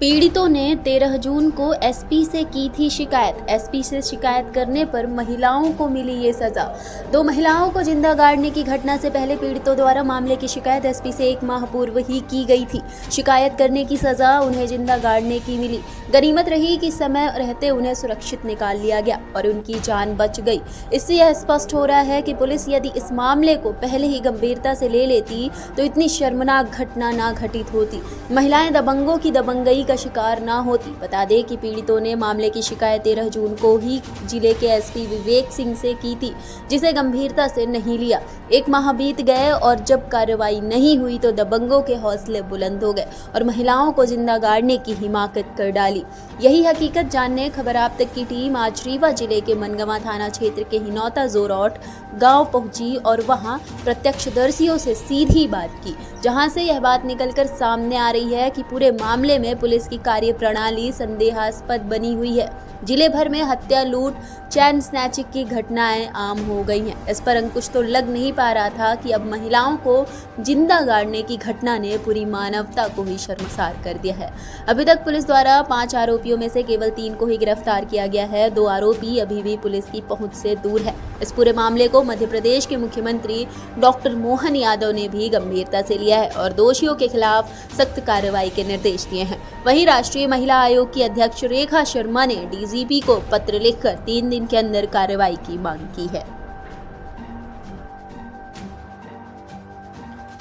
पीड़ितों ने 13 जून को एसपी से की थी शिकायत। एसपी से शिकायत करने पर महिलाओं को मिली ये सजा। 2 महिलाओं को जिंदा गाड़ने की घटना से पहले पीड़ितों द्वारा मामले की शिकायत एसपी से 1 माह पूर्व ही की गई थी। शिकायत करने की सजा उन्हें जिंदा गाड़ने की मिली। गनीमत रही कि समय रहते उन्हें सुरक्षित निकाल लिया गया और उनकी जान बच गई। इससे यह स्पष्ट हो रहा है कि पुलिस यदि इस मामले को पहले ही गंभीरता से ले लेती तो इतनी शर्मनाक घटना ना घटित होती, महिलाएं दबंगों की दबंगई का शिकार ना होती। बता दें कि पीड़ितों ने मामले की शिकायत 13 जून को ही जिले के एसपी विवेक सिंह से की थी, जिसे गंभीरता से नहीं लिया। 1 माह बीत गए और जब कार्रवाई नहीं हुई तो दबंगों के हौसले बुलंद हो गए और महिलाओं को जिंदा गाड़ने की हिमाकत कर डाली। यही हकीकत जानने खबर आप तक की टीम आज रीवा जिले के मनगवा थाना क्षेत्र के हिनौता जोरौट गांव पहुंची और वहां प्रत्यक्षदर्शियों से सीधी बात की, जहां से यह बात निकलकर सामने आ रही है कि पूरे मामले में पुलिस की कार्यप्रणाली संदेहास्पद बनी हुई है। जिले भर में हत्या, लूट, चैन स्नैचिंग की घटनाएं आम हो गई हैं। इस पर अंकुश तो लग नहीं पा रहा था कि अब महिलाओं को जिंदा गाड़ने की घटना ने पूरी मानवता को ही शर्मसार कर दिया है। अभी तक पुलिस द्वारा 5 आरोपियों में से केवल 3 को ही गिरफ्तार किया गया है। 2 आरोपी अभी भी पुलिस की पहुंच से दूर है। इस पूरे मामले को मध्य प्रदेश के मुख्यमंत्री डॉक्टर मोहन यादव ने भी गंभीरता से लिया है और दोषियों के खिलाफ सख्त कार्रवाई के निर्देश दिए हैं। वहीं राष्ट्रीय महिला आयोग की अध्यक्ष रेखा शर्मा ने डीजीपी को पत्र लिखकर 3 दिन के अंदर कार्रवाई की मांग की है।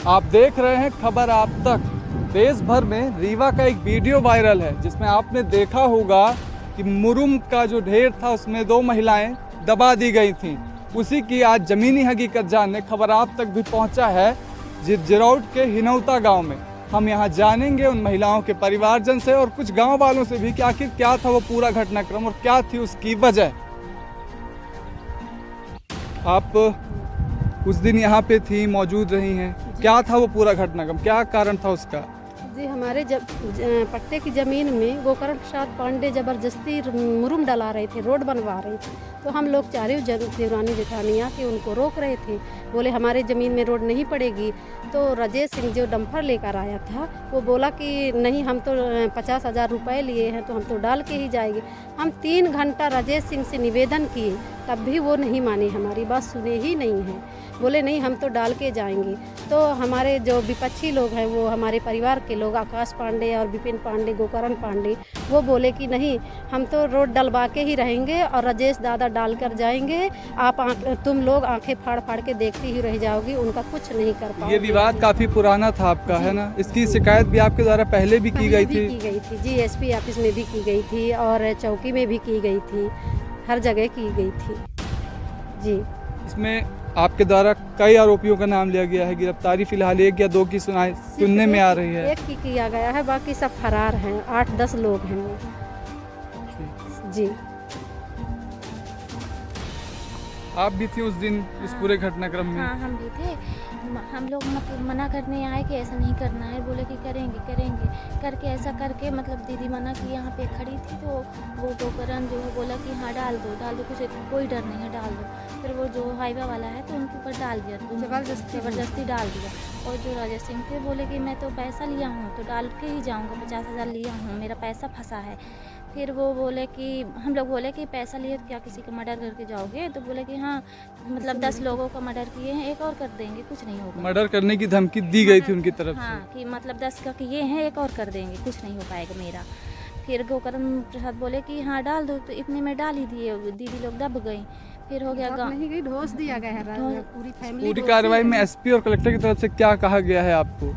आप देख रहे हैं खबर आप तक। देश भर में रीवा का एक वीडियो वायरल है जिसमें आपने देखा होगा कि मुरुम का जो ढेर था उसमें 2 महिलाएं दबा दी गई थीं। उसी की आज जमीनी हकीकत जानने खबर आप तक भी पहुंचा है जोरौट के हिनौता गांव में। हम यहां जानेंगे उन महिलाओं के परिवारजन से और कुछ गांव वालों से भी कि आखिर क्या था वो पूरा घटनाक्रम और क्या थी उसकी वजह। आप उस दिन यहाँ पे थी, मौजूद रही हैं, क्या था वो पूरा घटनाक्रम, क्या कारण था उसका? जी, हमारे पट्टे की ज़मीन में गोकर्ण प्रसाद पांडे ज़बरदस्ती मुरुम डला रहे थे, रोड बनवा रहे थे। तो हम लोग चारों देवरानी जेठानियाँ के उनको रोक रहे थे, बोले हमारे ज़मीन में रोड नहीं पड़ेगी। तो राजेश सिंह जो डंपर लेकर आया था वो बोला कि नहीं, हम तो 50,000 रुपये लिए हैं तो हम तो डाल के ही जाएंगे। हम 3 घंटा राजेश सिंह से निवेदन किए तब भी वो नहीं माने, हमारी बात सुने ही नहीं है। बोले नहीं, हम तो डाल के जाएंगे। तो हमारे जो विपक्षी लोग हैं वो हमारे परिवार के लोग आकाश पांडे और विपिन पांडे, गोकर्ण पांडे, वो बोले कि नहीं, हम तो रोड डलवा के ही रहेंगे और राजेश दादा डाल कर जाएंगे। तुम लोग आंखें फाड़ फाड़ के देखती ही रह जाओगी, उनका कुछ नहीं कर पाओगे। ये विवाद काफी पुराना था आपका, है ना? इसकी शिकायत भी आपके द्वारा पहले भी की गई थी? जी, एसपी ऑफिस में भी की गई थी और चौकी में भी की गई थी, हर जगह की गई थी जी। इसमें आपके द्वारा कई आरोपियों का नाम लिया गया है, गिरफ्तारी फिलहाल 1 या 2 की सुनने में आ रही है। 1 की किया गया है, बाकी सब फरार हैं, 8-10 लोग हैं वो जी। आप भी थी उस दिन इस पूरे घटनाक्रम में? हाँ, हम भी थे। हम लोग मतलब मना करने आए कि ऐसा नहीं करना है, बोले कि करेंगे करके ऐसा करके मतलब दीदी मना की, यहाँ पे खड़ी थी तो वो गोकरण जो है बोला कि हाँ डाल दो कुछ, कोई डर नहीं है, डाल दो। फिर वो जो हाईवे वाला है तो उनके ऊपर डाल दिया, तो ज़बरदस्ती डाल दिया। और जो राजेश सिंह थे बोले कि मैं तो पैसा लिया हूँ तो डाल के ही जाऊँगा, 50,000 लिया हूँ, मेरा पैसा फंसा है। फिर वो बोले कि हम लोग बोले कि पैसा लिए तो क्या किसी का मर्डर करके जाओगे? तो बोले कि हाँ, मतलब 10 लोगों का मर्डर किए हैं, एक और कर देंगे, कुछ नहीं होगा। मर्डर करने की धमकी दी गई थी उनकी तरफ से? हाँ, कि मतलब 10 का किए हैं, एक और कर देंगे, कुछ नहीं हो पाएगा मेरा। फिर गोकर्ण प्रसाद बोले कि हाँ डाल दो, तो इतने में डाल ही दिए, दीदी लोग दब गई। फिर हो गया नहीं गई, ढोस दिया गया है पूरी फैमिली। पूरी कार्रवाई में एसपी और कलेक्टर की तरफ से क्या कहा गया है आपको?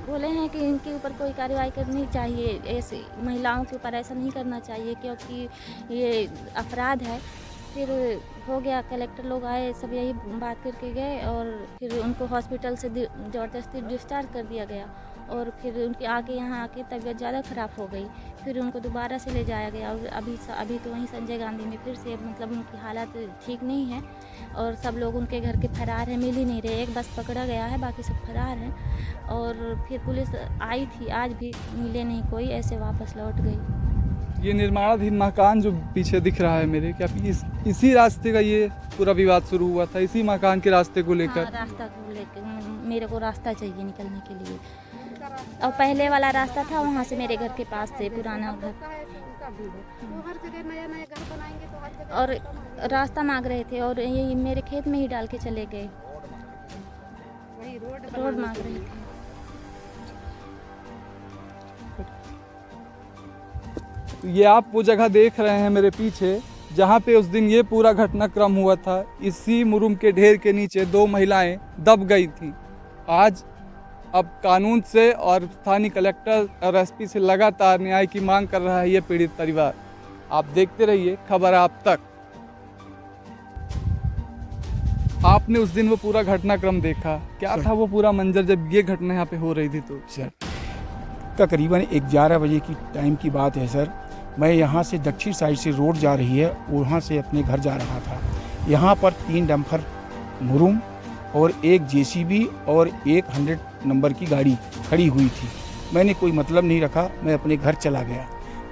बोले हैं कि इनके ऊपर कोई कार्रवाई करनी चाहिए, ऐसे महिलाओं के ऊपर ऐसा नहीं करना चाहिए क्योंकि ये अपराध है। फिर हो गया, कलेक्टर लोग आए, सब यही बात करके गए और फिर उनको हॉस्पिटल से ज़बरदस्ती डिस्चार्ज कर दिया गया। और फिर उनके यहाँ आके तबीयत ज़्यादा ख़राब हो गई, फिर उनको दोबारा से ले जाया गया और अभी तो वहीं संजय गांधी में फिर से मतलब उनकी हालत ठीक नहीं है और सब लोग उनके घर के फरार हैं, मिल ही नहीं रहे। एक बस पकड़ा गया है, बाकी सब फरार हैं। और फिर पुलिस आई थी, आज भी मिले नहीं कोई, ऐसे वापस लौट गई। ये निर्माणाधीन मकान जो पीछे दिख रहा है मेरे, क्या इसी रास्ते का ये पूरा विवाद शुरू हुआ था? इसी मकान के रास्ते को लेकर? हाँ, रास्ता को लेकर मेरे को रास्ता चाहिए निकलने के लिए। और पहले वाला रास्ता था वहाँ से मेरे घर के पास से पुराना घर। और रास्ता मांग रहे थे और ये मेरे खेत में ही डाल के चले गए। रोड मांग रहे थे। ये आप वो जगह देख रहे हैं मेरे पीछे, जहाँ पे उस दिन ये पूरा घटनाक्रम हुआ था। इसी मुरुम के ढेर के नीचे 2 महिलाएं दब गई थीं। आज अब कानून से और स्थानीय कलेक्टर और एसपी से लगातार न्याय की मांग कर रहा है ये पीड़ित परिवार। आप देखते रहिए खबर आप तक। आपने उस दिन वो पूरा घटनाक्रम देखा, क्या था वो पूरा मंजर जब ये घटना यहाँ पे हो रही थी? तो सर तकरीबन 11 बजे की टाइम की बात है सर। मैं यहाँ से दक्षिण साइड से रोड जा रही है, वहाँ से अपने घर जा रहा था। यहाँ पर 3 डंपर मुरुम और एक जेसीबी और एक 100 नंबर की गाड़ी खड़ी हुई थी। मैंने कोई मतलब नहीं रखा, मैं अपने घर चला गया।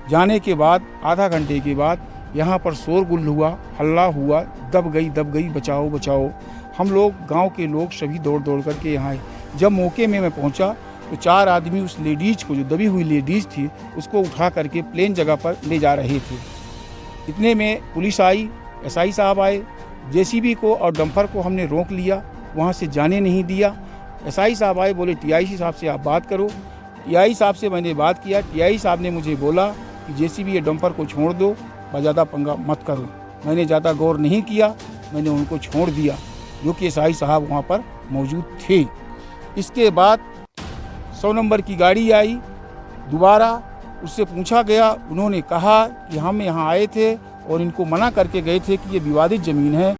जाने के बाद आधा घंटे के बाद यहाँ पर शोरगुल हुआ, हल्ला हुआ, दब गई, बचाओ बचाओ। हम लोग गांव के लोग सभी दौड़ करके यहाँ आए। जब मौके में मैं पहुँचा तो 4 आदमी उस लेडीज़ को, जो दबी हुई लेडीज़ थी, उसको उठा करके प्लेन जगह पर ले जा रहे थे। इतने में पुलिस आई, एसआई साहब आए। जेसीबी को और डंपर को हमने रोक लिया, वहाँ से जाने नहीं दिया। एसआई साहब आए, बोले टीआईसी साहब से आप बात करो। टीआई साहब से मैंने बात किया। टीआई साहब ने मुझे बोला कि जेसीबी या डंपर को छोड़ दो, ज़्यादा पंगा मत करो। मैंने ज़्यादा गौर नहीं किया, मैंने उनको छोड़ दिया, जो कि एसआई साहब वहाँ पर मौजूद थे। इसके बाद 100 नंबर की गाड़ी आई, दोबारा उससे पूछा गया। उन्होंने कहा कि हम यहाँ आए थे और इनको मना करके गए थे कि ये विवादित ज़मीन है।